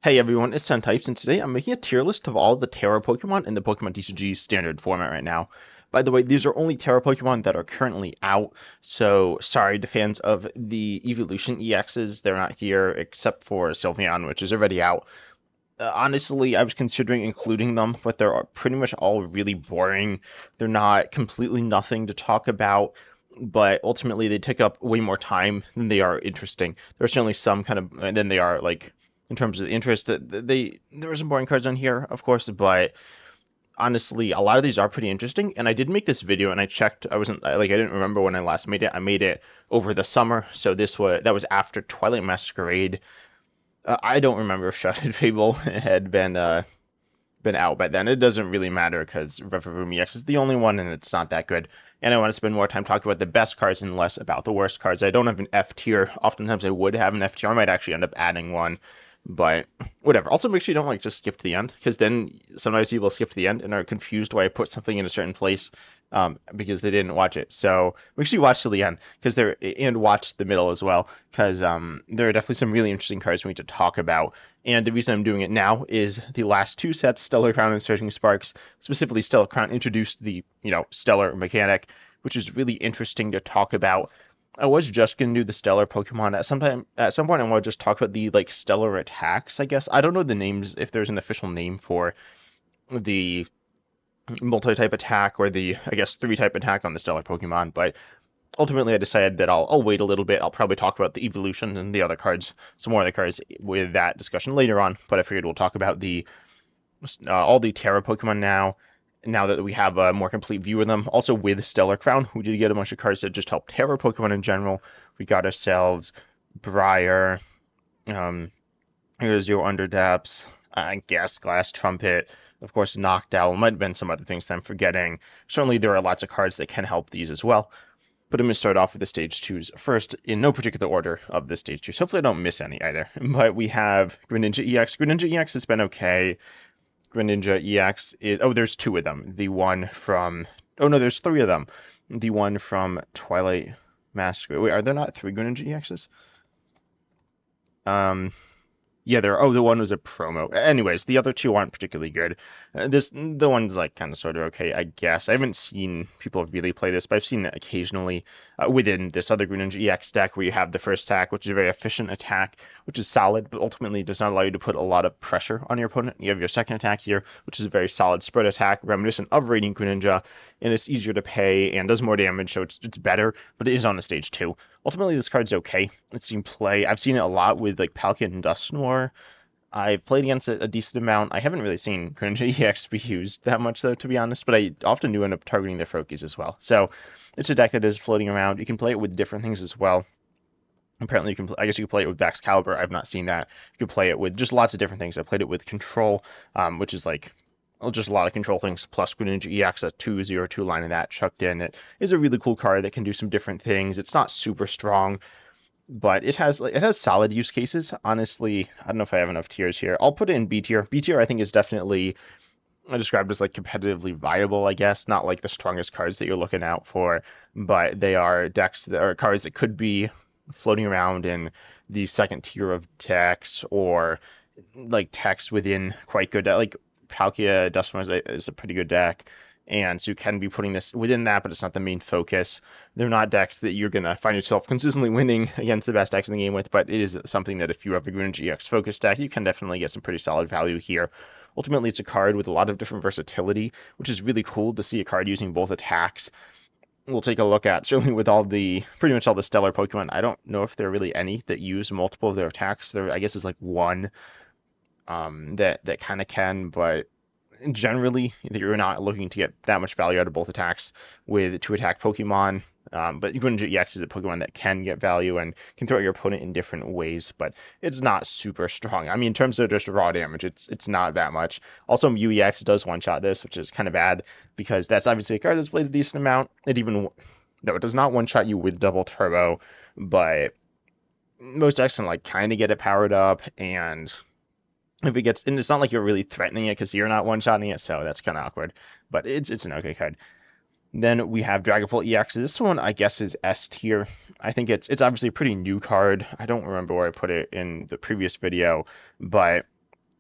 Hey everyone, it's Types, and today I'm making a tier list of all the Tera Pokemon in the Pokemon TCG standard format right now. By the way, these are only Tera Pokemon that are currently out, so sorry to fans of the Evolution EXs, they're not here except for Sylveon, which is already out. Honestly, I was considering including them, but they're pretty much all really boring. They're not completely nothing to talk about, but ultimately they take up way more time than they are interesting. There's certainly some kind of, and then they are like in terms of the interest that there are some boring cards on here, of course, but honestly, a lot of these are pretty interesting. And I did make this video, and I checked. I didn't remember when I last made it. I made it over the summer, so that was after Twilight Masquerade. I don't remember if Shattered Fable had been out by then. It doesn't really matter because Reverie EX is the only one, and it's not that good. And I want to spend more time talking about the best cards and less about the worst cards. I don't have an F tier. Oftentimes I would have an F tier. I might actually end up adding one, but whatever. Also, make sure you don't just skip to the end, because then sometimes people skip to the end and are confused why I put something in a certain place, because they didn't watch it. So make sure you watch to the end, and watch the middle as well, because there are definitely some really interesting cards we need to talk about. And the reason I'm doing it now is the last two sets, Stellar Crown and Surging Sparks, specifically Stellar Crown, introduced the Stellar mechanic, which is really interesting to talk about. I was just gonna do the Stellar Pokemon at some point. I want to just talk about the Stellar attacks. I guess I don't know the names, if there's an official name for the multi-type attack or the, I guess, three-type attack on the Stellar Pokemon, but ultimately I decided that I'll wait a little bit. I'll probably talk about the evolution and the other cards, some more of the cards with that discussion later on. But I figured we'll talk about the all the Tera Pokemon now that we have a more complete view of them. Also with Stellar Crown, we did get a bunch of cards that just help Tera Pokemon in general. We got ourselves Briar, here's your Underdepths, Gas Glass Trumpet, of course Noctowl, might have been some other things that I'm forgetting. Certainly there are lots of cards that can help these as well. But I'm going to start off with the stage 2s first, in no particular order of the stage 2s. Hopefully I don't miss any either. But we have Greninja EX. Greninja EX has been okay. Greninja EX is... Oh, there's two of them. The one from... Oh, no, there's three of them. The one from Twilight Masquerade. Wait, are there not three Greninja EXs? Yeah, the one was a promo. Anyways, the other two aren't particularly good. The one's kind of sort of okay, I guess. I haven't seen people really play this, but I've seen it occasionally within this other Greninja EX deck, where you have the first attack, which is a very efficient attack, which is solid, but ultimately does not allow you to put a lot of pressure on your opponent. You have your second attack here, which is a very solid spread attack, reminiscent of Radiant Greninja, and it's easier to pay and does more damage, so it's better, but it is on a stage 2. Ultimately, this card's okay. It's seen play. I've seen it a lot with Palkia and Dusknoir. I've played against it a decent amount. I haven't really seen Greninja EX be used that much, though, to be honest, but I often do end up targeting their Froakies as well. So it's a deck that is floating around. You can play it with different things as well. Apparently, I guess you can play it with Baxcalibur. I've not seen that. You can play it with just lots of different things. I played it with Control, which is just a lot of control things, plus Greninja EX, a 2/0/2 line of that chucked in. It is a really cool card that can do some different things. It's not super strong, but it has solid use cases. Honestly, I don't know if I have enough tiers here. I'll put it in B tier. B tier I think is definitely described as competitively viable, I guess. Not the strongest cards that you're looking out for, but they are decks that are cards that could be floating around in the second tier of decks, or decks within quite good, Palkia Dusknoir is a pretty good deck, and so you can be putting this within that, but it's not the main focus. They're not decks that you're going to find yourself consistently winning against the best decks in the game with, but it is something that if you have a Greninja EX focus deck, you can definitely get some pretty solid value here. Ultimately, it's a card with a lot of different versatility, which is really cool to see a card using both attacks. We'll take a look at, certainly with pretty much all the Stellar Pokemon. I don't know if there are really any that use multiple of their attacks. There, I guess, is one that kind of can, but generally you're not looking to get that much value out of both attacks with two attack Pokemon. But Greninja EX is a Pokemon that can get value and can throw at your opponent in different ways, but it's not super strong. I mean, in terms of just raw damage, it's not that much. Also, Mew EX does one-shot this, which is kind of bad, because that's obviously a card that's played a decent amount. Though it does not one-shot you with double turbo, but most decks can kind of get it powered up, and if it gets, and it's not like you're really threatening it because you're not one-shotting it, so that's kind of awkward, but it's an okay card. Then we have Dragapult EX. This one, I guess, is S tier. I think it's obviously a pretty new card. I don't remember where I put it in the previous video, but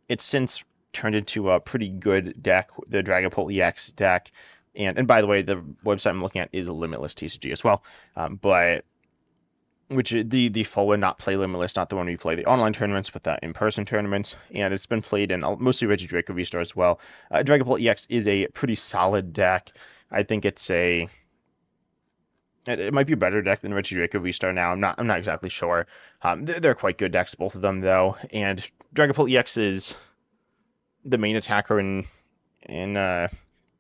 It's since turned into a pretty good deck, the Dragapult EX deck. And by the way, the website I'm looking at is Limitless TCG as well. But which the full one, not play Limitless, not the one we play the online tournaments, but the in-person tournaments. And it's been played in mostly Regidraco V-Star as well. Dragapult EX is a pretty solid deck. I think it might be a better deck than Regidraco V-Star now. I'm not exactly sure. They're quite good decks, both of them though. And Dragapult EX is the main attacker in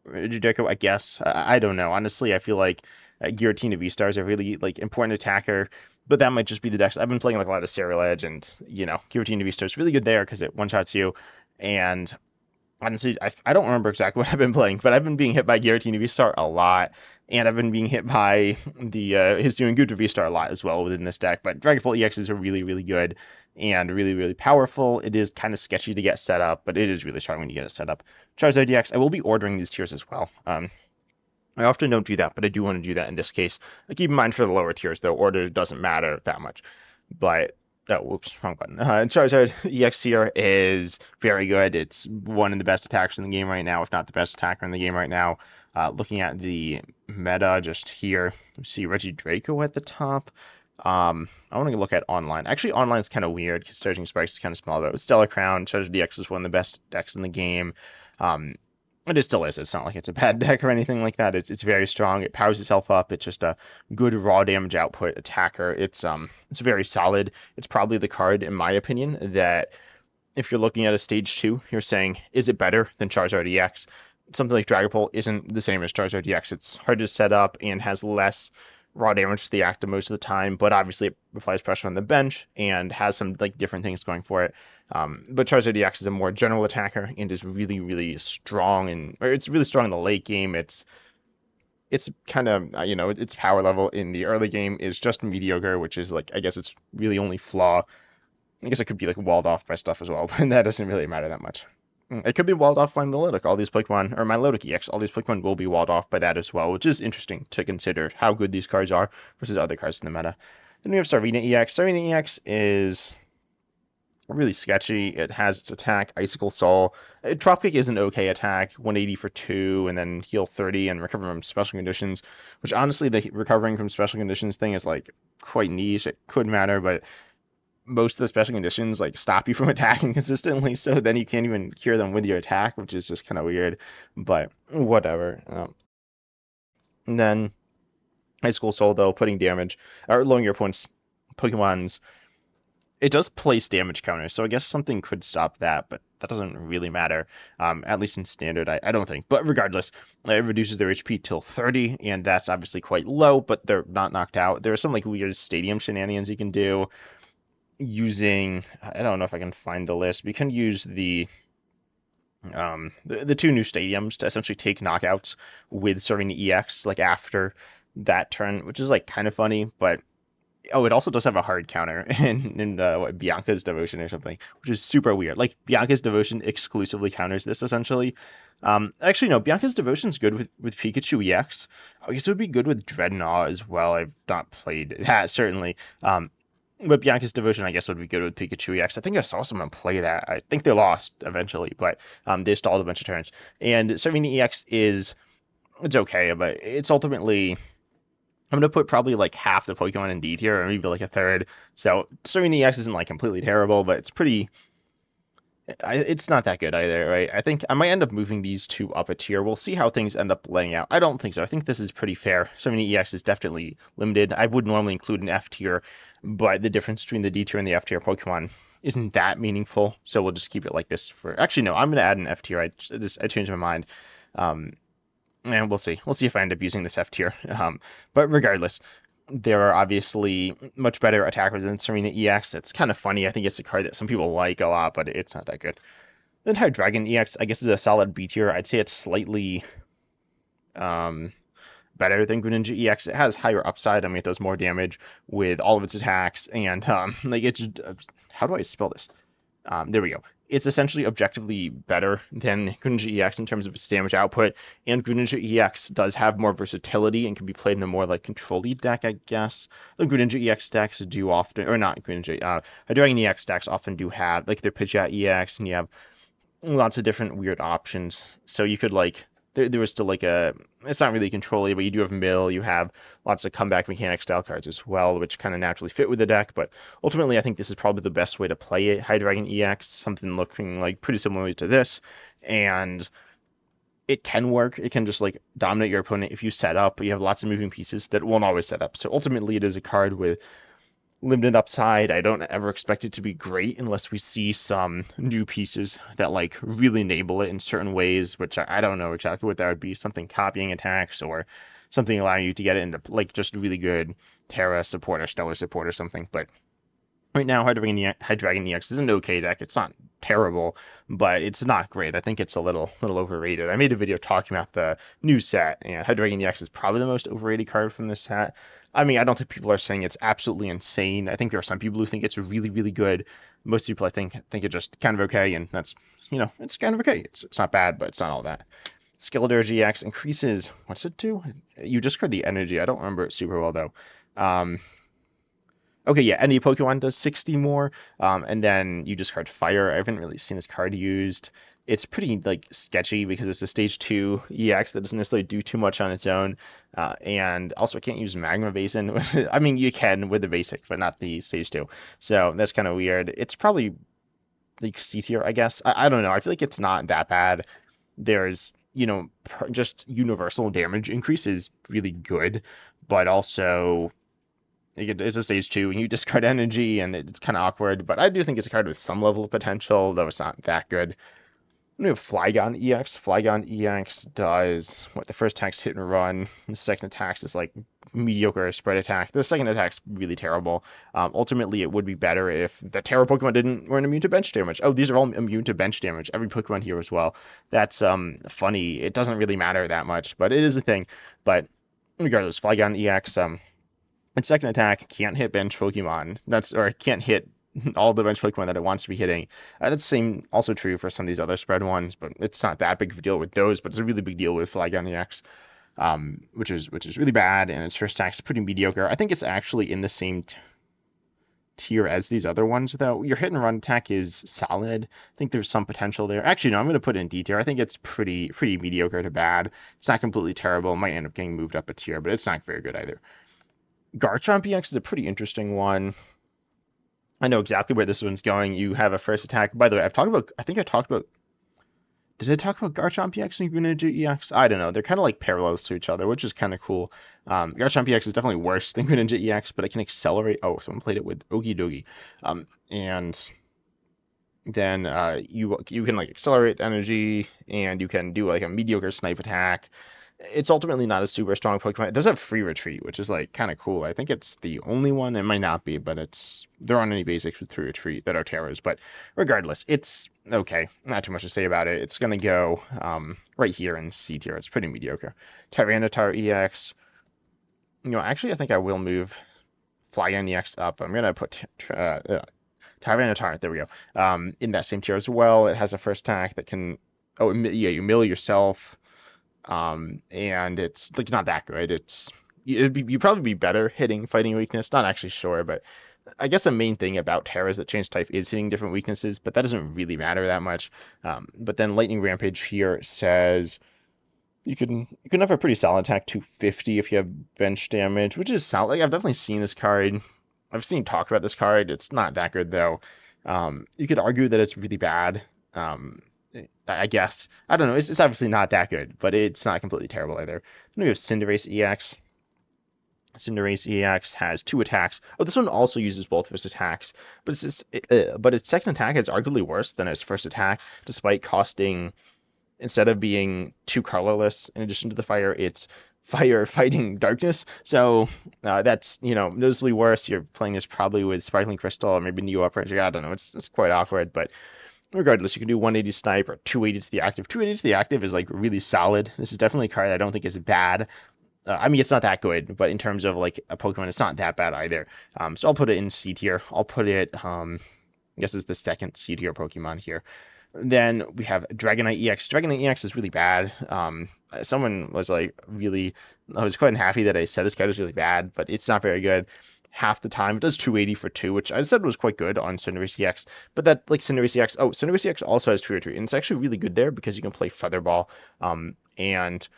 Regidraco, I guess. I don't know. Honestly, I feel like Giratina V-Star is a really like important attacker, but that might just be the decks. I've been playing like a lot of Serial Edge, and Giratina V-Star is really good there because it one-shots you. And honestly, I don't remember exactly what I've been playing, but I've been being hit by Giratina V-Star a lot, and I've been being hit by the Hisuian Gutra V-Star a lot as well within this deck. But Dragapult EX is a really, really good and really, really powerful. It is kind of sketchy to get set up, but it is really strong when you get it set up. Charizard EX, I will be ordering these tiers as well. I often don't do that, but I do want to do that in this case. Keep in mind for the lower tiers, though, order doesn't matter that much. But oh, whoops, wrong button. Charizard EX here is very good. It's one of the best attackers in the game right now, if not the best attacker in the game right now. Looking at the meta just here, you see Regidraco at the top. I want to look at online. Actually, online is kind of weird because Surging Spikes is kind of small, though. Stellar Crown, Charizard EX is one of the best decks in the game. It still is. It's not like it's a bad deck or anything like that. It's very strong. It powers itself up. It's just a good raw damage output attacker. It's very solid. It's probably the card, in my opinion, that if you're looking at a stage 2, you're saying, is it better than Charizard EX? Something like Dragapult isn't the same as Charizard EX. It's hard to set up and has less raw damage to the active most of the time, but obviously it applies pressure on the bench and has some like different things going for it. But Charizard EX is a more general attacker and is really, really strong, it's really strong in the late game. It's kind of its power level in the early game is just mediocre, which is like I guess its really only flaw. I guess it could be like walled off by stuff as well, but that doesn't really matter that much. It could be walled off by Milotic. All these Pokemon, or Milotic EX, all these Pokemon will be walled off by that as well, which is interesting to consider how good these cards are versus other cards in the meta. Then we have Sarvina EX. Sarvina EX is really sketchy. It has its attack, Icicle Soul. Dropkick is an okay attack, 180 for 2, and then heal 30 and recover from special conditions, which honestly, the recovering from special conditions thing is like quite niche. It could matter, but most of the special conditions like stop you from attacking consistently, so then you can't even cure them with your attack, which is just kind of weird, but whatever. And then High School Soul, though, putting damage or lowering your opponent's Pokemon's, it does place damage counters, so I guess something could stop that, but that doesn't really matter, at least in standard, I don't think. But regardless, it reduces their HP till 30, and that's obviously quite low, but they're not knocked out. There are some like weird stadium shenanigans you can do using, I don't know if I can find the list. We can use the two new stadiums to essentially take knockouts with serving the EX like after that turn, which is like kind of funny, but oh, it also does have a hard counter in what, Bianca's Devotion or something, which is super weird. Like Bianca's Devotion exclusively counters this essentially. Actually, no, Bianca's Devotion is good with Pikachu EX. I guess it would be good with Dreadnought as well. I've not played that certainly. But Bianca's Devotion, I guess, would be good with Pikachu EX. I think I saw someone play that. I think they lost eventually, but they stalled a bunch of turns. And serving the EX it's okay, but it's ultimately, I'm going to put probably like half the Pokemon in D tier, or maybe like a third. So serving the EX isn't like completely terrible, but it's not that good either, right? I think I might end up moving these two up a tier. We'll see how things end up laying out. I don't think so. I think this is pretty fair. 70 EX is definitely limited. I would normally include an F tier, but the difference between the D tier and the F tier Pokemon isn't that meaningful. So we'll just keep it like this for. Actually, no, I'm going to add an F tier. I changed my mind. And we'll see. We'll see if I end up using this F tier. But regardless, there are obviously much better attackers than Serena EX. It's kind of funny. I think it's a card that some people like a lot, but it's not that good. Then Hydreigon EX, I guess, is a solid B tier. I'd say it's slightly better than Greninja EX. It has higher upside. I mean, it does more damage with all of its attacks, and like it's how do I spell this? There we go. It's essentially objectively better than Greninja EX in terms of its damage output, and Greninja EX does have more versatility and can be played in a more like control-y deck, I guess. The Greninja EX decks do often, or not Greninja, Hydreigon EX decks often do have like their Pidgeot EX, and you have lots of different weird options. So you could like there was still like a it's not really control, but you do have mill, you have lots of comeback mechanic style cards as well, which kind of naturally fit with the deck. But ultimately, I think this is probably the best way to play it. High Dragon EX, something looking like pretty similar to this, and it can work. It can just like dominate your opponent if you set up. You have lots of moving pieces that won't always set up. So ultimately, it is a card with limited upside. I don't ever expect it to be great unless we see some new pieces that like really enable it in certain ways, which I don't know exactly what that would be. Something copying attacks or something allowing you to get it into like just really good Tera support or Stellar support or something. But right now, High Dragon EX is an okay deck. It's not terrible, but it's not great. I think it's a little overrated. I made a video talking about the new set, and High Dragon EX is probably the most overrated card from this set. I mean, I don't think people are saying it's absolutely insane. I think there are some people who think it's really, really good. Most people, I think it's just kind of okay, and that's, it's kind of okay. It's not bad, but it's not all that. Skeletor GX increases, what's it do? You discard the energy. I don't remember it super well, though. Um, Okay, yeah, any Pokemon does 60 more, and then you discard Fire. I haven't really seen this card used. It's pretty like sketchy because it's a Stage 2 EX that doesn't necessarily do too much on its own, and also can't use Magma Basin. I mean, you can with the basic, but not the Stage 2. So that's kind of weird. It's probably like C tier, I guess. I don't know. I feel like it's not that bad. There's, just universal damage increase is really good, but also it's a stage 2 and you discard energy and it's kind of awkward, but I do think it's a card with some level of potential, though it's not that good. We have Flygon EX. Flygon EX does what the first attack's hit and run. The second attack's is like mediocre spread attack. The second attack's really terrible. Ultimately, it would be better if the Tera Pokemon weren't immune to bench damage. Oh, these are all immune to bench damage. Every Pokemon here as well. That's funny. It doesn't really matter that much, but it is a thing. But regardless, Flygon EX its second attack can't hit bench Pokemon. Or it can't hit all the bench Pokemon that it wants to be hitting. That's the same also true for some of these other spread ones, but it's not that big of a deal with those. But it's a really big deal with Flygon EX, which is really bad, and its first attack's pretty mediocre. I think it's actually in the same tier as these other ones, though. Your hit and run attack is solid. I think there's some potential there. Actually, no, I'm going to put it in D tier. I think it's pretty mediocre to bad. It's not completely terrible. It might end up getting moved up a tier, but it's not very good either. Garchomp EX is a pretty interesting one. I know exactly where this one's going. You have a first attack. By the way, I think I talked about, did I talk about Garchomp EX and Greninja EX? I don't know. They're kind of like parallels to each other, which is kind of cool. Garchomp EX is definitely worse than Greninja EX, but it can accelerate. Oh, someone played it with Okie Dokie. And then you can like accelerate energy, and you can do like a mediocre snipe attack. It's ultimately not a super strong Pokemon. It does have free retreat, which is like kind of cool. I think it's the only one. It might not be, but there aren't any basics with free retreat that are Terras. But regardless, it's okay. Not too much to say about it. It's gonna go right here in C tier. It's pretty mediocre. Tyranitar EX. Actually, I think I will move Flygon EX up. I'm gonna put Tyranitar. There we go. In that same tier as well. It has a first attack that can. Oh, yeah, you mill yourself. And it's like not that good. You'd probably be better hitting fighting weakness. Not actually sure, but I guess the main thing about Terras that change type is hitting different weaknesses, but that doesn't really matter that much. But then Lightning Rampage here says you can have a pretty solid attack 250 if you have bench damage, which is solid. Like, I've definitely seen this card. I've seen talk about this card. It's not that good though. You could argue that it's really bad. I guess. I don't know. It's obviously not that good, but it's not completely terrible either. Then we have Cinderace EX. Cinderace EX has 2 attacks. Oh, this one also uses both of its attacks, but its second attack is arguably worse than its first attack, despite costing, instead of being 2 colorless in addition to the fire, it's fire fighting darkness. So that's noticeably worse. You're playing this probably with Sparkling Crystal or maybe Neo Uprange. I don't know. It's quite awkward, but regardless, you can do 180 snipe or 280 to the active. 280 to the active is like really solid. This is definitely a card I don't think is bad. I mean, it's not that good, but in terms of like a Pokemon, it's not that bad either. So I'll put it in C tier. I'll put it, I guess it's the second C tier Pokemon here. Then we have Dragonite EX. Dragonite EX is really bad. Someone was like I was quite unhappy that I said this card was really bad, but it's not very good. half the time. It does 280 for 2, which I said was quite good on Cinderace EX. But that, like, Cinderace EX, oh, Cinderace EX also has Tree or Treat, and it's actually really good there because you can play Feather Ball, and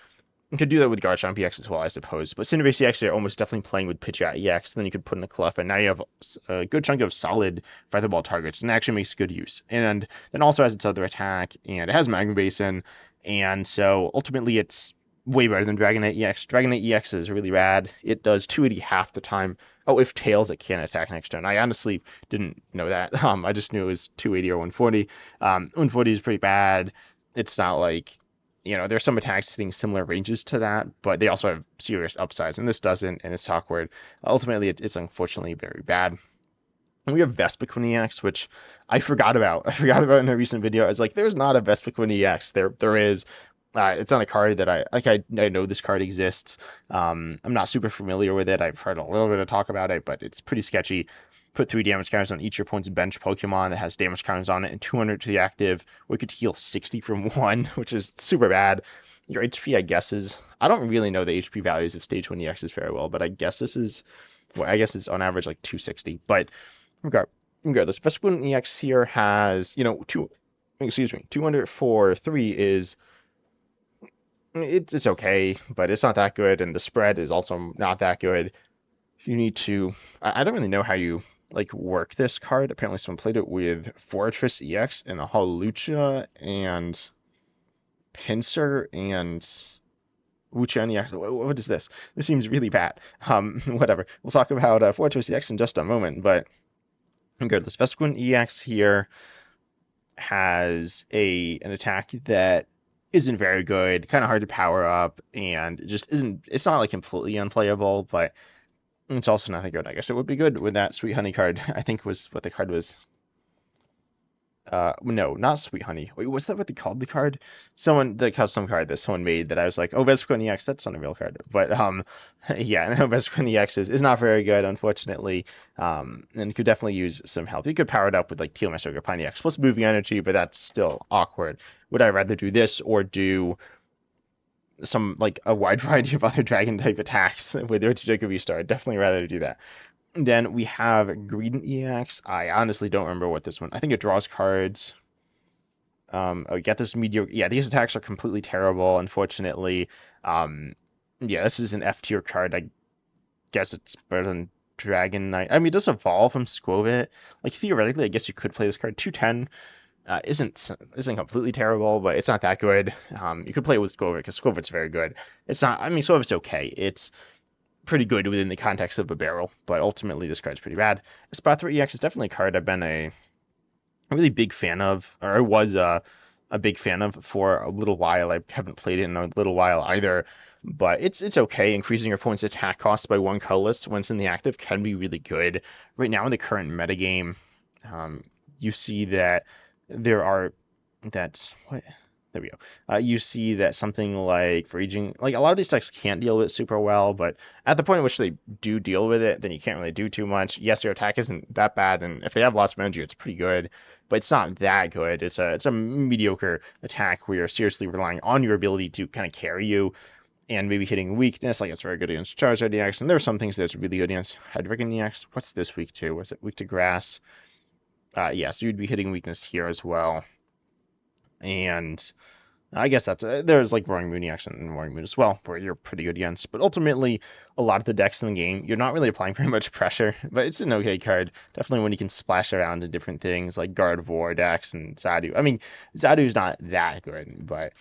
you could do that with Garchomp EX as well, I suppose. But Cinderace EX, you're almost definitely playing with Pidgeot EX. Then you could put in a Clef, and now you have a good chunk of solid Featherball targets, and actually makes good use. And then also has its other attack, and it has Magma Basin, and so ultimately it's way better than Dragonite EX. Dragonite EX is really rad. It does 280 half the time. Oh, if Tails, it can attack next turn. I honestly didn't know that. I just knew it was 280 or 140. 140 is pretty bad. It's not like, there's some attacks hitting similar ranges to that, but they also have serious upsides, and this doesn't, and it's awkward. Ultimately, it's unfortunately very bad. And we have Vespiquen EX, which I forgot about. I forgot about in a recent video. I was like, there's not a Vespiquen EX. There is. It's on a card that I know this card exists. I'm not super familiar with it. I've heard a little bit of talk about it, but it's pretty sketchy. Put 3 damage counters on each of your opponent's bench Pokemon that has damage counters on it, and 200 to the active. We could heal 60 from 1, which is super bad. Your HP, I guess, I don't really know the HP values of Stage 1 EXs very well, but I guess I guess it's on average like 260. But regardless, Vespiquen EX here has, 200 for 3 is, it's okay, but it's not that good, and the spread is also not that good. You need to, I don't really know how you work this card. Apparently someone played it with Fortress EX and a Hawlucha and Pinsir and Wuchani EX. What is this? This seems really bad. Whatever. We'll talk about Fortress EX in just a moment, but regardless, Vespiquen EX here has an attack that isn't very good, kind of hard to power up, and just isn't, it's not like completely unplayable, but it's also not that good. I guess it would be good with that Sweet Honey card. I think was what the card was. No, not Sweet Honey. Wait, was that what they called the card? The custom card that someone made that I was like, oh, Vespiquen EX, that's not a real card. But yeah, I know Vespiquen EX is not very good, unfortunately. And could definitely use some help. You could power it up with like Teal Sugar Pine EX plus moving energy, but that's still awkward. Would I rather do this or do some a wide variety of other dragon type attacks with their Jacoby Star? I'd definitely rather do that. Then we have Greedent EX. I honestly don't remember what this one. I think it draws cards. Get this mediocre. Yeah, these attacks are completely terrible, unfortunately. Yeah, this is an F tier card. I guess it's better than Dragonite. I mean, it does evolve from Skwovet. Theoretically, I guess you could play this card. 210 isn't completely terrible, but it's not that good. You could play it with Skwovet because Skwovet's very good. It's not. I mean, Skwovet's okay. It's pretty good within the context of a barrel, but ultimately this card's pretty bad. Espathra EX is definitely a card I've been a really big fan of, or I was a big fan of for a little while. I haven't played it in a little while either, but it's okay. Increasing your opponent's attack cost by 1 colorless when it's in the active can be really good. Right now in the current metagame, you see that there we go. You see that something like Raging, a lot of these decks can't deal with it super well, but at the point at which they do deal with it, then you can't really do too much. Yes, your attack isn't that bad, and if they have lots of energy, it's pretty good, but it's not that good. It's a mediocre attack where you're seriously relying on your ability to kind of carry you, and maybe hitting weakness, it's very good against Charizard EX, and there are some things that's really good against Hydreigon EX. What's this weak to? Was it weak to Grass? Yeah, so you'd be hitting weakness here as well. And I guess there's Roaring Moon EX and Roaring Moon as well, where you're pretty good against. But ultimately, a lot of the decks in the game, you're not really applying very much pressure, but it's an okay card. Definitely when you can splash around in different things like Gardevoir decks and Xadu. I mean, Xadu's not that good, but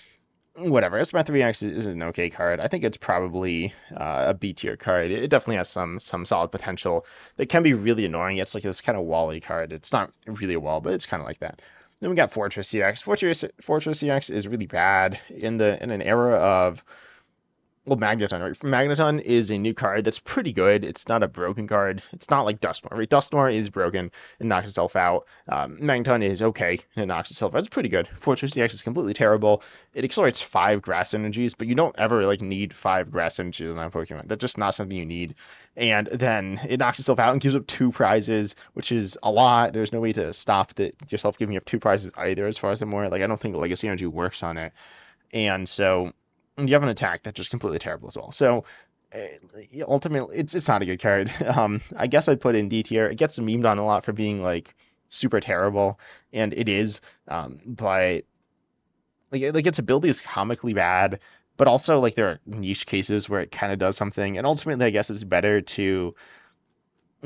whatever. Espathra EX is an okay card. I think it's probably a B tier card. It definitely has some solid potential. That can be really annoying. It's this kind of wall-y card. It's not really a wall, but it's kind of like that. Then we got Fortress EX. Fortress EX is really bad in an era of Magneton, right? Magneton is a new card that's pretty good. It's not a broken card. It's not like Dusknoir, right? Dusknoir is broken and knocks itself out. Magneton is okay and it knocks itself out. It's pretty good. Fortress EX is completely terrible. It accelerates 5 grass energies, but you don't ever need 5 grass energies on that Pokemon. That's just not something you need. And then it knocks itself out and gives up 2 prizes, which is a lot. There's no way to stop yourself giving up 2 prizes either, as far as I'm aware. I don't think Legacy Energy works on it. And so you have an attack that's just completely terrible as well. So ultimately it's not a good card. I guess I'd put in D tier. It gets memed on a lot for being like super terrible, and it is. But like its ability is comically bad, but also like there are niche cases where it kind of does something, and ultimately I guess it's better to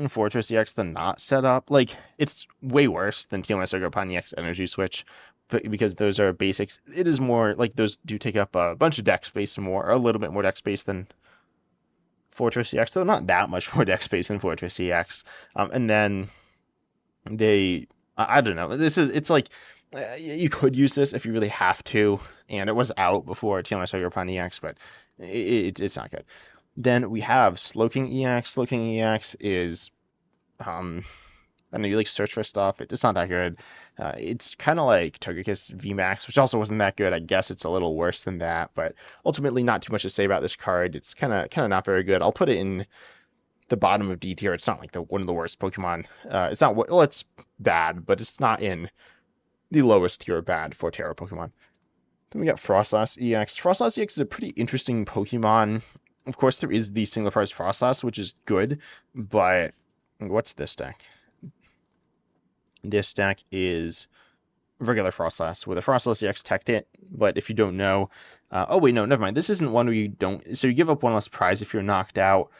Fortress EX than not set up. Like it's way worse than TMS or upon EX Energy Switch, but because those are basics, it is more like those do take up a bunch of deck space and more, or a little bit more deck space than Fortress EX, though not that much more deck space than Fortress EX. And then I don't know. It's like you could use this if you really have to, and it was out before TMS or upon EX, but it's not good. Then we have Slowking EX. Slowking EX is um, I don't know, you like search for stuff. It's not that good. It's kind of like Togekiss VMAX, which also wasn't that good. I guess it's a little worse than that, but ultimately not too much to say about this card. It's kind of not very good. I'll put it in the bottom of D tier. It's not like one of the worst Pokemon. It's not well, it's bad, but it's not in the lowest tier of bad for Tera Pokemon. Then we got Frostlass EX. Frostlass EX is a pretty interesting Pokemon. Of course, there is the single prize Frostlass, which is good, but what's this deck? This deck is regular Frostlass with a Frostlass EX teched it, but if you don't know, oh wait, no, never mind. This isn't one where you don't, so you give up one less prize if you're knocked out,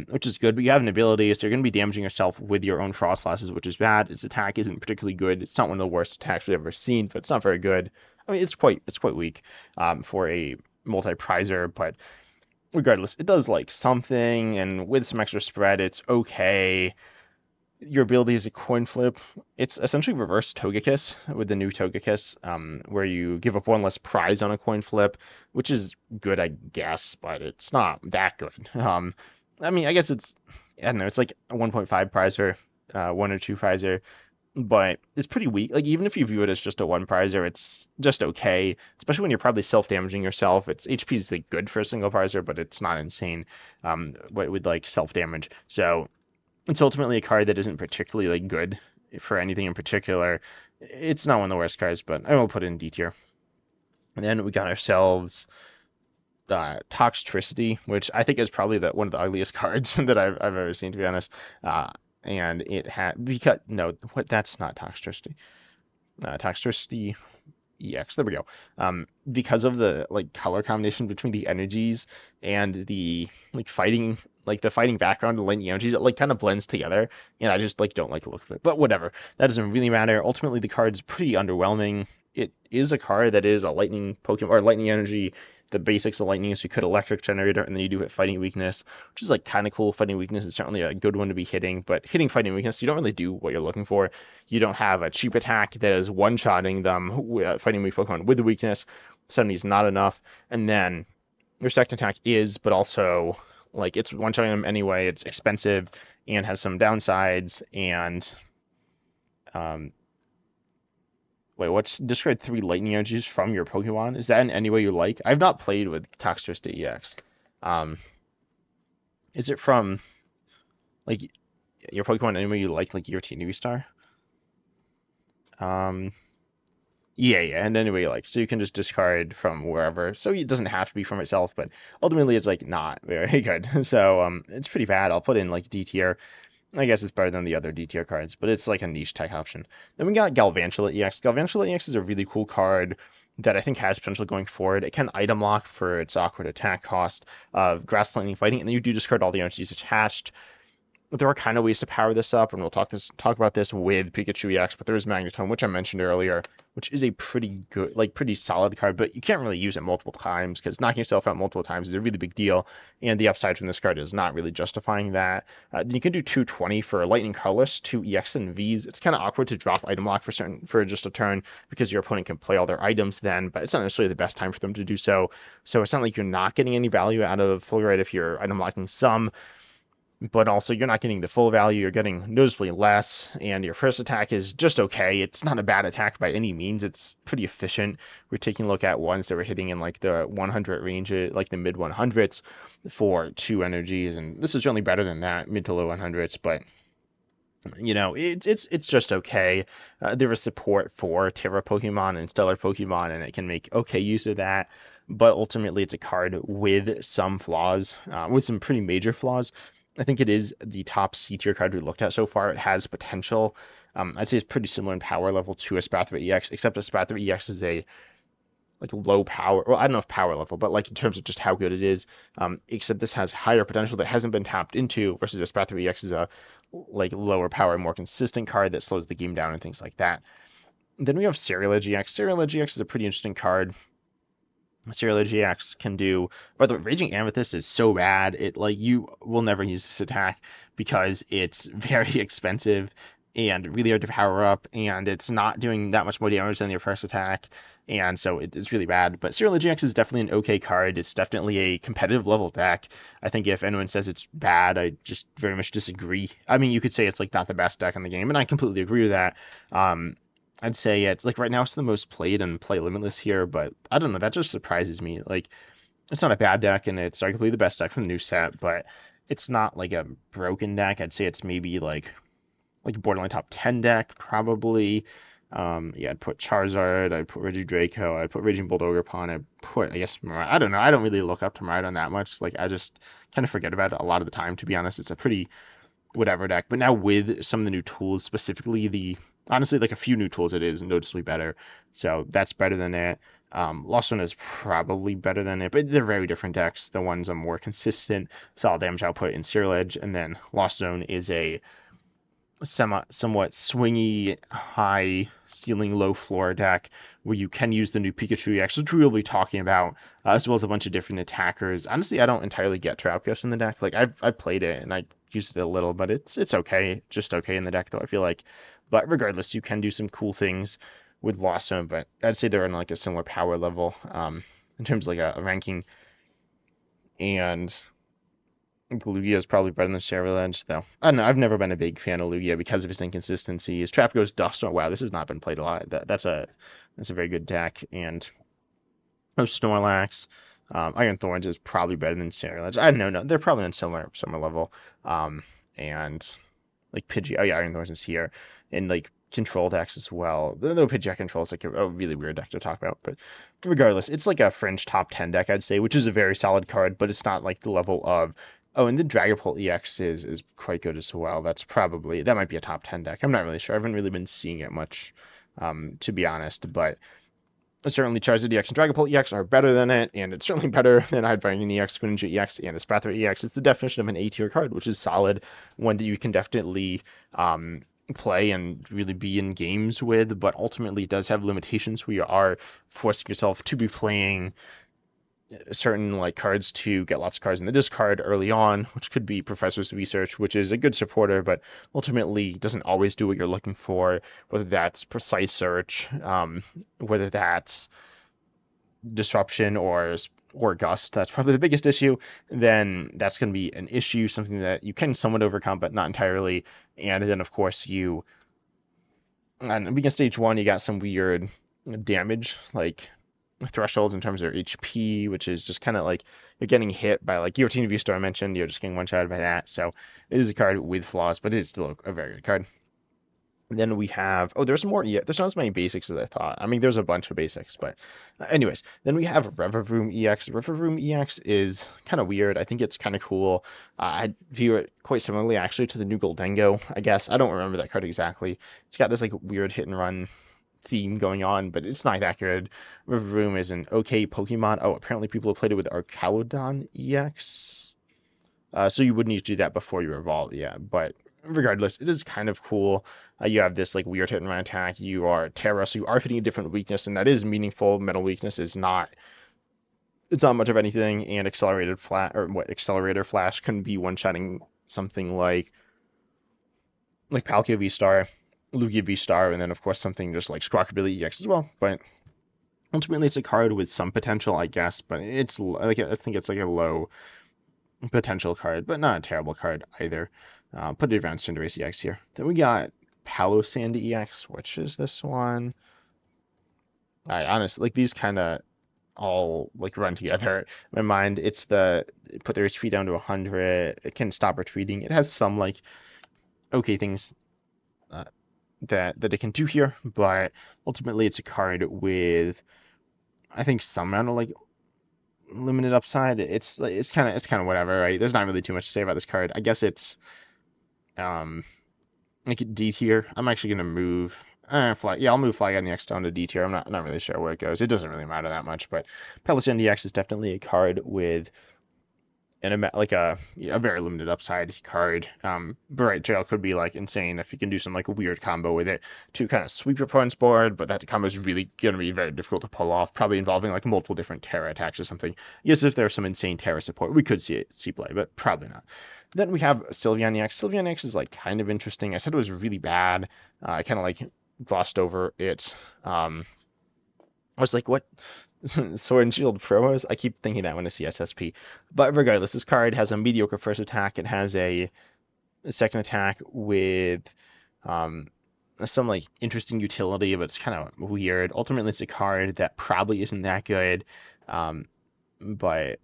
which is good, but you have an ability, so you're going to be damaging yourself with your own Frostlasses, which is bad. Its attack isn't particularly good. It's not one of the worst attacks we've ever seen, but it's not very good. I mean, it's quite weak for a multi-prizer, but regardless, it does like something, and with some extra spread, it's okay. Your ability is a coin flip. It's essentially reverse Togekiss with the new Togekiss, where you give up one less prize on a coin flip, which is good, I guess, but it's not that good. I mean, I guess I don't know, it's like a 1.5 prizer, 1 or 2 prizer, but it's pretty weak. Like, even if you view it as just a 1 prizer, it's just okay, especially when you're probably self-damaging yourself. Its HP is like good for a single prizer, but it's not insane with like self-damage. So it's ultimately a card that isn't particularly like good for anything in particular. It's not one of the worst cards, but I will put it in D tier. And then we got ourselves Toxtricity, which I think is probably one of the ugliest cards that I've ever seen, to be honest. And it had because no, what that's not Toxtricity. Toxtricity EX. There we go. Because of the like color combination between the energies and the the fighting background and lightning energies, it like kind of blends together, and I just like don't like the look of it. But whatever, that doesn't really matter. Ultimately, the card's pretty underwhelming. It is a card that is a lightning Pokemon or lightning energy. The basics of lightning is you could electric generator, and then you do hit fighting weakness, which is like kind of cool. Fighting weakness is certainly a good one to be hitting, but hitting fighting weakness, you don't really do what you're looking for. You don't have a cheap attack that is one-shotting them, fighting weak Pokemon with the weakness. 70 is not enough, and then your second attack is, but also like it's one-shotting them anyway. It's expensive and has some downsides. And wait, describe 3 lightning energies from your Pokemon? Is that in any way you like? I've not played with Toxtricity EX. Is it from like your Pokemon any way you like your Teeny Star? Um, yeah, and anyway, like so you can just discard from wherever. So it doesn't have to be from itself, but ultimately it's like not very good. So it's pretty bad. I'll put in like D tier. I guess it's better than the other D tier cards, but it's like a niche tech option. Then we got Galvantula EX. Galvantula EX is a really cool card that I think has potential going forward. It can item lock for its awkward attack cost of Grass Lightning Fighting, and then you do discard all the energies attached. There are kind of ways to power this up, and we'll talk about this with Pikachu EX, but there is Magneton, which I mentioned earlier, which is a pretty good, like pretty solid card, but you can't really use it multiple times because knocking yourself out multiple times is a really big deal, and the upside from this card is not really justifying that. Then you can do 220 for Lightning Colorless, 2 EX and Vs. It's kind of awkward to drop item lock for just a turn because your opponent can play all their items then, but it's not necessarily the best time for them to do so. So it's not like you're not getting any value out of Full Ride if you're item locking some, but also you're not getting the full value, you're getting noticeably less, and your first attack is just okay. It's not a bad attack by any means, it's pretty efficient. We're taking a look at ones that were hitting in like the 100 range, like the mid 100s for 2 energies, and this is generally better than that, mid to low 100s, but It's just okay. There is support for Tera Pokemon and Stellar Pokemon, and it can make okay use of that. But ultimately, it's a card with some flaws, with some pretty major flaws. I think it is the top C tier card we looked at so far. It has potential. I'd say it's pretty similar in power level to a Spathra EX, except a Spathra EX is a like low power. Well, I don't know if power level, but like in terms of just how good it is. Except this has higher potential that hasn't been tapped into versus Espathra EX is a like lower power, more consistent card that slows the game down and things like that. Then we have Cereal GX. Cereal GX is a pretty interesting card. Cereal GX can do, by the way, Raging Amethyst is so bad. It like you will never use this attack because it's very expensive and really hard to power up, and it's not doing that much more damage than your first attack, and so it's really bad. But Cereal GX is definitely an okay card. It's definitely a competitive level deck. I think if anyone says it's bad, I just very much disagree. I mean, you could say it's like not the best deck in the game, and I completely agree with that. I'd say it's like right now it's the most played and play limitless here, but I don't know, that just surprises me. Like it's not a bad deck and it's arguably the best deck from the new set, but it's not like a broken deck. I'd say it's maybe like borderline top 10 deck probably. Yeah, I'd put Charizard, I'd put Regidraco, I'd put Raging Bull Ogerpon, I'd put I guess I don't know. I don't really look up to Miraidon that much. Like I just kind of forget about it a lot of the time, to be honest. It's a pretty whatever deck. But now with some of the new tools, specifically the honestly like a few new tools, it is noticeably better. So that's better than it. Lost Zone is probably better than it, but they're very different decks. The one's a more consistent, solid damage output in Serial Edge, and then Lost Zone is a somewhat swingy, high ceiling, low floor deck where you can use the new Pikachu EX, which we will be talking about, as well as a bunch of different attackers. Honestly, I don't entirely get Terapagos in the deck. Like I've played it and I used it a little, but it's okay, just okay in the deck though. I feel like, but regardless, you can do some cool things with Lost Zone. But I'd say they're on like a similar power level, in terms of like a ranking, and Lugia is probably better than Cheryl Edge, though. I don't know. I've never been a big fan of Lugia because of his inconsistencies. Trap goes Dust. Oh wow, this has not been played a lot. That's a very good deck. And no Snorlax. Iron Thorns is probably better than Cheryl Edge. I don't know. No, they're probably on similar level. And like Pidgey. Oh yeah, Iron Thorns is here. And like control decks as well. Though Pidgeot control is like a really weird deck to talk about, but regardless, it's like a fringe top 10 deck, I'd say, which is a very solid card, but it's not like the level of. Oh, and the Dragapult EX is quite good as well. That might be a top 10 deck. I'm not really sure. I haven't really been seeing it much, to be honest, but certainly Charizard EX and Dragapult EX are better than it, and it's certainly better than Hydreigon EX, Greninja EX, and Espathra EX. It's the definition of an A tier card, which is solid, one that you can definitely play and really be in games with, but ultimately it does have limitations where you are forcing yourself to be playing certain like cards to get lots of cards in the discard early on, which could be Professor's Research, which is a good supporter, but ultimately doesn't always do what you're looking for, whether that's Precise Search, whether that's Disruption or Gust. That's probably the biggest issue. Then that's going to be an issue, something that you can somewhat overcome, but not entirely. And then, of course, on being a stage one, you got some weird damage, like thresholds in terms of HP, which is just kind of like you're getting hit by like Guillotine V-Star I mentioned, you're just getting one-shotted by that. So it is a card with flaws, but it is still a very good card. Then we have, there's more, yeah, there's not as many basics as I thought. I mean, there's a bunch of basics, but anyways, then we have Revavroom EX. Revavroom EX is kind of weird. I think it's kind of cool. I view it quite similarly, actually, to the new Goldengo, I guess. I don't remember that card exactly. It's got this like weird hit and run theme going on, but it's not that good. Revavroom is an okay Pokemon. Oh, apparently people have played it with Archaludon EX. So you would need to do that before you evolve, yeah, but regardless, it is kind of cool. You have this like weird hit and run attack. You are Tera, so you are hitting a different weakness, and that is meaningful. Metal weakness is not. It's not much of anything, and accelerator flash can be one-shotting something like Palkia V-Star, Lugia V-Star, and then of course something just like Squawkabilly EX as well. But ultimately, it's a card with some potential, I guess. But it's like I think it's like a low potential card, but not a terrible card either. Put Advanced Cinderace EX here. Then we got Palossand EX, which is this one. I honestly like these kind of all like run together. In my mind, it's put their HP down to 100. It can stop retreating. It has some like okay things that it can do here, but ultimately it's a card with, I think, some amount of like limited upside. It's kind of whatever, right? There's not really too much to say about this card. I guess it's um like D tier. I'm actually gonna move fly. Yeah, I'll move Fly NEX down to D tier. I'm not really sure where it goes. It doesn't really matter that much, but Pelis NDX is definitely a card with like a very limited upside card. Bright Trail could be like insane if you can do some like weird combo with it to kind of sweep your opponent's board, but that combo is really gonna be very difficult to pull off, probably involving like multiple different Tera attacks or something. Yes, if there's some insane Tera support, we could see play, but probably not. Then we have Sylveon EX. Sylveon EX is like kind of interesting. I said it was really bad. I kind of like glossed over it. I was like, what? Sword and Shield promos? I keep thinking that when I see SSP. But regardless, this card has a mediocre first attack. It has a second attack with um, some like interesting utility, but it's kind of weird. Ultimately, it's a card that probably isn't that good, um, but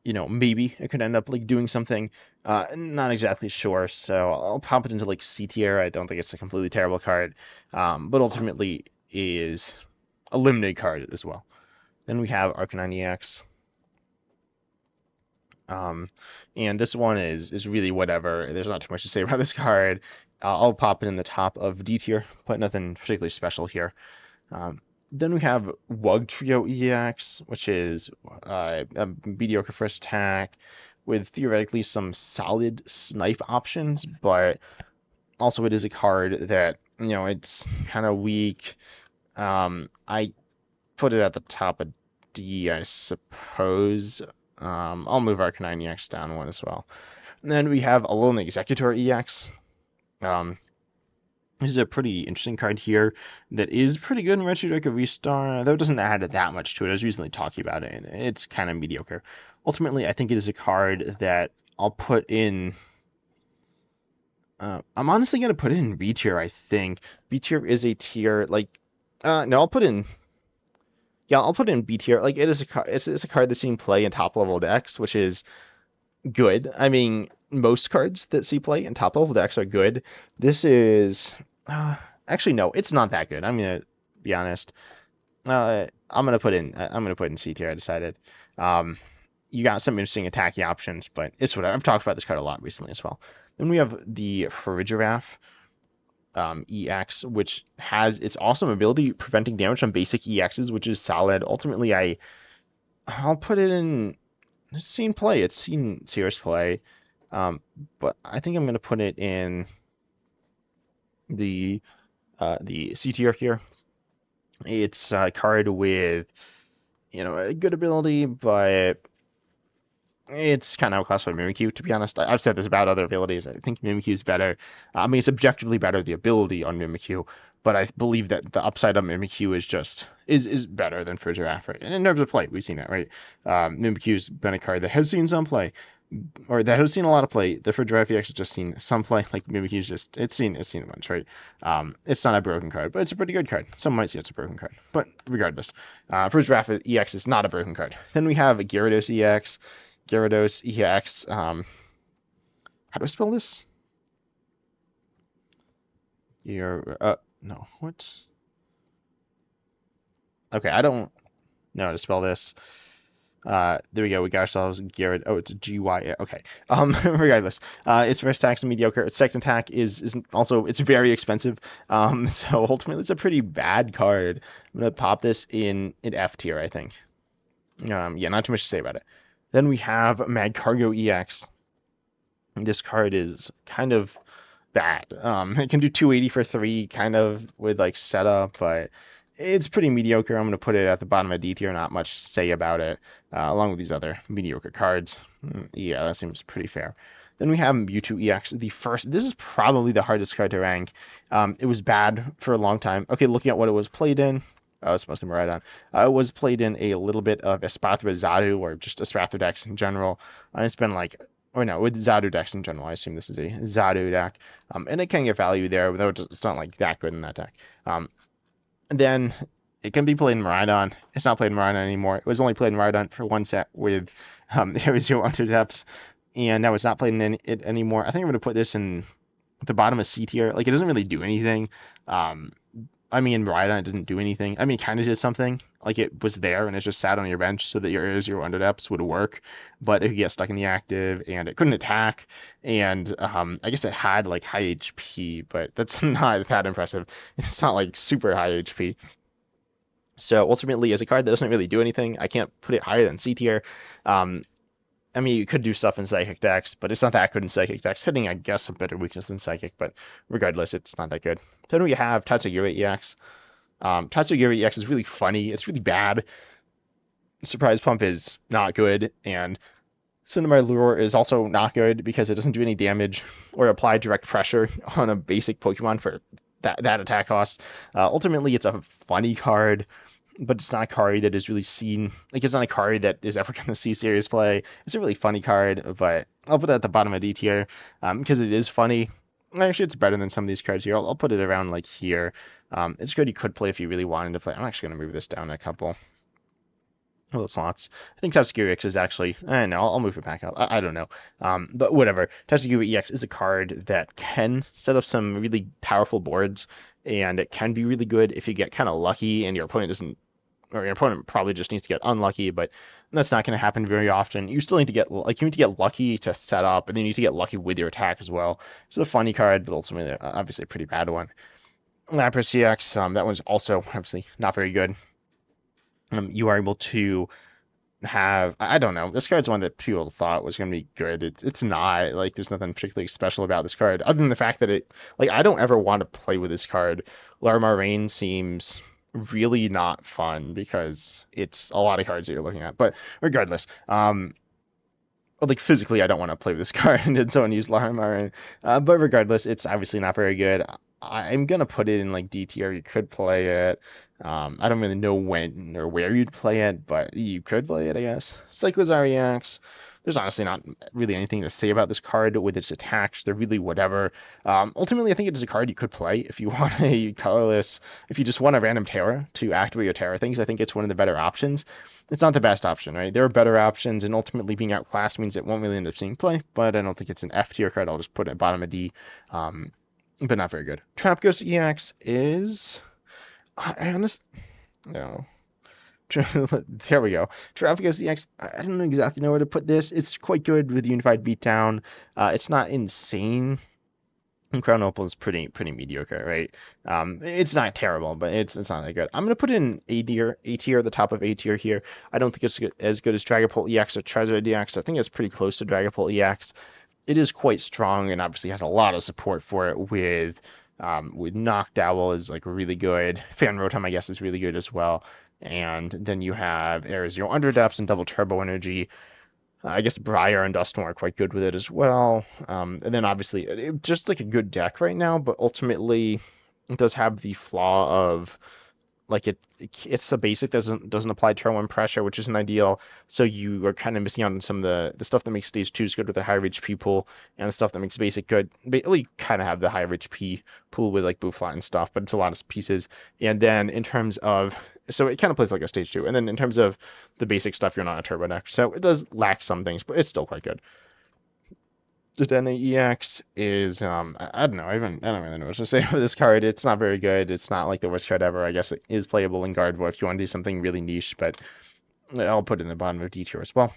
maybe it could end up like doing something. Not exactly sure, so I'll pop it into like C tier. I don't think it's a completely terrible card, but ultimately is a limited card as well. Then we have Arcanine EX. And this one is really whatever. There's not too much to say about this card. I'll pop it in the top of D tier, but nothing particularly special here. Then we have Wugtrio EX, which is a mediocre first attack with theoretically some solid snipe options, but also it is a card that, it's kind of weak. I put it at the top of D, I suppose. I'll move Arcanine EX down one as well. And then we have Alolan Executor EX. Um, this is a pretty interesting card here that is pretty good in Retro Deck of V-Star, though it doesn't add that much to it. I was recently talking about it, and it's kind of mediocre. Ultimately, I think it is a card that I'll put in. I'm honestly going to put it in B tier, I think. B tier is a tier, like. No, I'll put in. Yeah, I'll put it in B tier. Like, it's a card that's seen play in top level decks, which is good. I mean, most cards that see play in top level decks are good. This is actually no, it's not that good. I'm gonna be honest. I'm gonna put in C tier. I decided. You got some interesting attacking options, but it's whatever. I've talked about this card a lot recently as well. Then we have the Farigiraf EX, which has its awesome ability preventing damage on basic EXs, which is solid. Ultimately, I'll put it in. It's seen play. It's seen serious play. But I think I'm gonna put it in the C tier here. It's a card with a good ability, but it's kind of outclassed by Mimikyu, to be honest. I've said this about other abilities. I think Mimikyu is better. I mean, it's objectively better, the ability on Mimikyu, but I believe that the upside on Mimikyu is better than Farigiraf. And in terms of play, we've seen that, right? Mimikyu's been a card that has seen some play, or that has seen a lot of play. The Farigiraf EX has just seen some play. Like Mimikyu's it's seen a bunch, right? It's not a broken card, but it's a pretty good card. Some might say it's a broken card, but regardless, Farigiraf EX is not a broken card. Then we have a Gyarados EX. Gyarados EX. How do I spell this? No, what? Okay, I don't know how to spell this. There we go. We got ourselves Gyarados. Oh, it's a GY. Okay. Regardless, its first attack's mediocre. Its second attack is also it's very expensive. So ultimately, it's a pretty bad card. I'm gonna pop this in F tier, I think. Yeah, not too much to say about it. Then we have Magcargo EX. This card is kind of bad. It can do 280 for 3, kind of with like setup, but it's pretty mediocre. I'm going to put it at the bottom of D tier. Not much to say about it, along with these other mediocre cards. Yeah, that seems pretty fair. Then we have Mewtwo EX. This is probably the hardest card to rank. It was bad for a long time. Okay, looking at what it was played in. Oh, it's mostly Miraidon. It was played in a little bit of Espathra Zadu, or just Espathra decks in general. It's been like, or no, with Zadu decks in general. I assume this is a Zadu deck. And it can get value there, though it's not like that good in that deck. Then it can be played in Miraidon. It's not played in Miraidon anymore. It was only played in Miraidon for one set with Arizio Under Depths, and now it's not played in it anymore. I think I'm going to put this in At the bottom of C tier, like it doesn't really do anything. Um, I mean, Rhydon didn't do anything. I mean, it kind of did something. Like it was there and it just sat on your bench so that your Air Zero Under Depths would work, but it could get stuck in the active and it couldn't attack. And I guess it had like high HP, but that's not that impressive. It's not like super high HP. So ultimately, as a card that doesn't really do anything, I can't put it higher than C tier. Um, I mean, you could do stuff in Psychic decks, but it's not that good in Psychic decks. Hitting, I guess, a better weakness than Psychic, but regardless, it's not that good. Then we have Tatsugiri EX. Tatsugiri EX is really funny. It's really bad. Surprise Pump is not good, and Cinnamon Lure is also not good because it doesn't do any damage or apply direct pressure on a basic Pokemon for that attack cost. Ultimately, it's a funny card, but it's not a card that is really seen. Like, it's not a card that is ever going to see serious play. It's a really funny card, but I'll put it at the bottom of D tier because it is funny. Actually, it's better than some of these cards here. I'll put it around like here. It's good you could play if you really wanted to play. I'm actually going to move this down a couple little slots. I think Tatsugiri EX is actually, no, I'll move it back up. I don't know. But whatever. Tatsugiri EX is a card that can set up some really powerful boards, and it can be really good if you get kind of lucky and your opponent doesn't, or your opponent probably just needs to get unlucky, but that's not going to happen very often. You still need to get, like, you need to get lucky to set up, and then you need to get lucky with your attack as well. It's a funny card, but ultimately, obviously, a pretty bad one. Lapras EX, that one's also obviously not very good. You are able to have, I don't know, this card's one that people thought was going to be good. It's not. Like, there's nothing particularly special about this card other than the fact that it, like, I don't ever want to play with this card. Larmar Rain seems really not fun because it's a lot of cards that you're looking at. But regardless, like physically, I don't want to play with this card, and someone used Larmar Rain. But regardless, it's obviously not very good. I'm gonna put it in like D tier. You could play it. I don't really know when or where you'd play it, but you could play it, I guess. Cyclizar EX. There's honestly not really anything to say about this card with its attacks. They're really whatever. Ultimately, I think it is a card you could play if you want a colorless, if you just want a random Tera to activate your Tera things. I think it's one of the better options. It's not the best option, right? There are better options, and ultimately being outclassed means it won't really end up seeing play, but I don't think it's an F tier card. I'll just put it at bottom of D. But not very good. Trap Ghost EX is, I honestly, no. There we go. Trap Ghost EX, I don't exactly know where to put this. It's quite good with Unified Beatdown. It's not insane. And Crown Opal is pretty mediocre, right? It's not terrible, but it's not that good. I'm gonna put it in A tier, the top of A tier here. I don't think it's as good as Dragapult EX or Charizard EX. I think it's pretty close to Dragapult EX. It is quite strong and obviously has a lot of support for it with Noctowl is like really good. Fan Rotom, I guess, is really good as well. And then you have Air Zero Underdepths and Double Turbo Energy. I guess Briar and Dustorm are quite good with it as well. And then obviously, just like a good deck right now, but ultimately it does have the flaw of like it's a basic that doesn't apply turn one pressure, which isn't ideal. So you are kind of missing out on some of the stuff that makes stage 2s good with the higher HP pool, and the stuff that makes basic good. We kind of have the higher HP pool with like Bouffalant and stuff, but it's a lot of pieces. And then in terms of, so it kind of plays like a stage 2. And then in terms of the basic stuff, you're not a turbo deck, so it does lack some things, but it's still quite good. The Dene EX is I don't know, I don't really know what to say about this card. It's not very good. It's not like the worst card ever. I guess it is playable in Gardevoir if you want to do something really niche, but I'll put it in the bottom of D tier as well.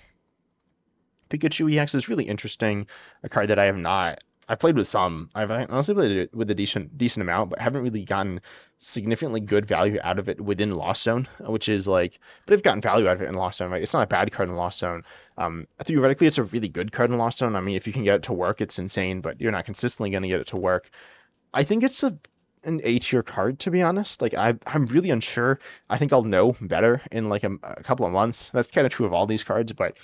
Pikachu EX is really interesting. A card that I've played with some. I've honestly played it with a decent amount, but haven't really gotten significantly good value out of it within Lost Zone, which is like, but I've gotten value out of it in Lost Zone, right? It's not a bad card in Lost Zone. Theoretically, it's a really good card in Lost Zone. I mean, if you can get it to work, it's insane, but you're not consistently going to get it to work. I think it's an A tier card, to be honest. Like, I'm really unsure. I think I'll know better in like a couple of months. That's kind of true of all these cards, but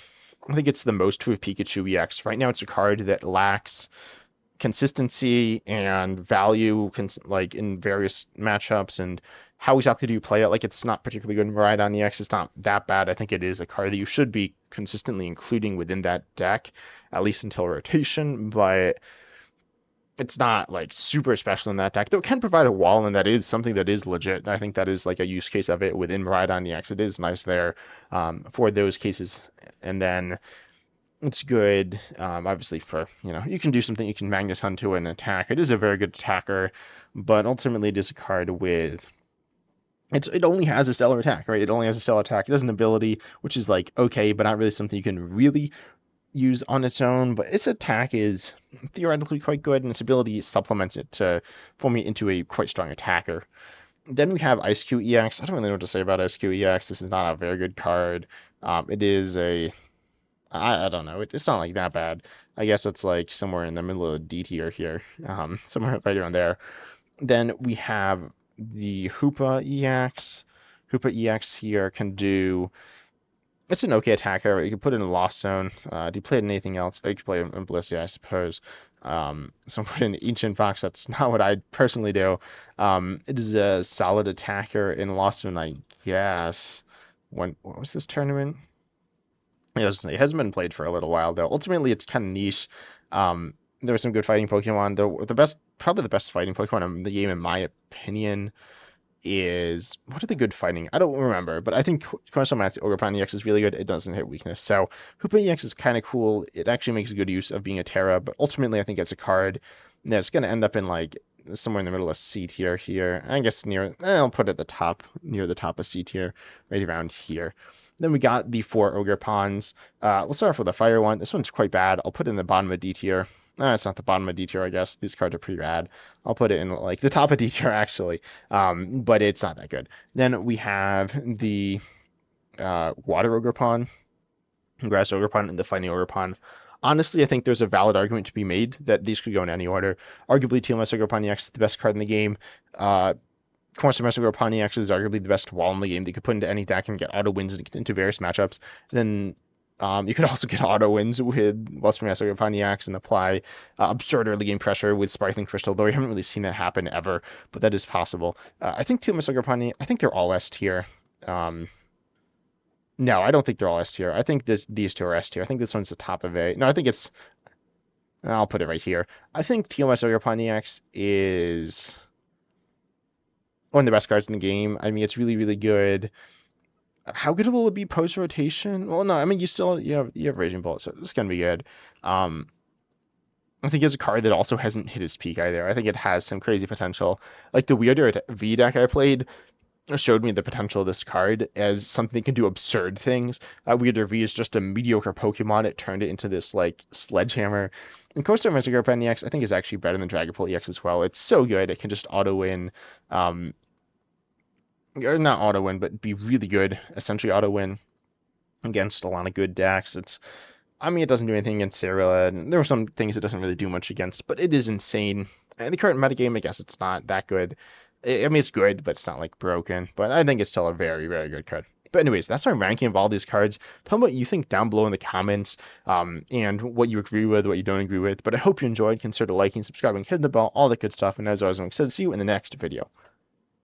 I think it's the most true of Pikachu EX. Right now, it's a card that lacks consistency and value like in various matchups, and how exactly do you play it? Like, it's not particularly good in Rhydon EX. It's not that bad. I think it is a card that you should be consistently including within that deck, at least until rotation, but it's not like super special in that deck, though it can provide a wall, and that is something that is legit. I think that is like a use case of it within Rhydon EX. It is nice there for those cases. And then It's good, obviously for, you can do something, you can Magneton to an attack. It is a very good attacker, but ultimately it is a card with, it only has a stellar attack, right? It only has a stellar attack. It has an ability, which is like, okay, but not really something you can really use on its own, but its attack is theoretically quite good, and its ability supplements it to form it into a quite strong attacker. Then we have Ice Q EX. I don't really know what to say about Ice Q EX. This is not a very good card. It is I don't know. It's not like that bad. I guess it's like somewhere in the middle of D tier here, somewhere right around there. Then we have the Hoopa EX. Hoopa EX here can do. It's an okay attacker. You can put it in a Lost Zone. Do you play it in anything else? Oh, you can play it in Ballistia, I suppose. So put it in Ancient Fox. That's not what I personally do. It is a solid attacker in Lost Zone, I guess. What was this tournament? It hasn't been played for a little while though. Ultimately, it's kind of niche. There were some good fighting Pokemon. Probably the best fighting Pokemon in the game, in my opinion, is what are the good fighting? I don't remember, but I think Cornerstone Master Ogerpon EX is really good. It doesn't hit weakness, so Hoopa EX is kind of cool. It actually makes good use of being a Tera, but ultimately, I think it's a card that's going to end up in like somewhere in the middle of C tier here. I guess I'll put it at the top, near the top of C tier, right around here. Then we got the 4 Ogerpons. Let's start off with the fire one. This one's quite bad. I'll put it in the bottom of D tier. It's not the bottom of D tier, I guess. These cards are pretty bad. I'll put it in like the top of D tier actually, but it's not that good. Then we have the Water Ogerpon, Grass Ogerpon, and the Fighting Ogerpon. Honestly, I think there's a valid argument to be made that these could go in any order. Arguably, TMS Ogerpon EX is the best card in the game. Cornerstone Master Ogerpon EX is arguably the best wall in the game that you could put into any deck and get auto wins into various matchups. Then you could also get auto wins with Western Master Ogerpon EX and apply absurd early game pressure with Sparkling Crystal, though we haven't really seen that happen ever, but that is possible. I think TMS Ogerpon, I think they're all S tier. No, I don't think they're all S tier. I think these two are S tier. I think this one's the top of A. No, I think it's. I'll put it right here. I think TMS Ogerpon EX is one of the best cards in the game. I mean, it's really, really good. How good will it be post rotation? Well, no, I mean you have Raging Bolt, so it's gonna be good. I think it's a card that also hasn't hit its peak either. I think it has some crazy potential. Like the Weirder V deck I played showed me the potential of this card as something that can do absurd things. Weirder V is just a mediocre Pokemon. It turned it into this like sledgehammer. And Coaster Master Ogerpon EX I think is actually better than Dragapult EX as well. It's so good. It can just auto win. Or not auto win, but be really good. Essentially auto win against a lot of good decks. I mean, it doesn't do anything against Tera, and there are some things it doesn't really do much against, but it is insane. And the current metagame, I guess it's not that good. I mean, it's good, but it's not like broken. But I think it's still a very, very good card. But anyways, that's my ranking of all these cards. Tell me what you think down below in the comments, and what you agree with, what you don't agree with. But I hope you enjoyed. Consider liking, subscribing, hitting the bell, all that good stuff. And as always, I'm excited to see you in the next video.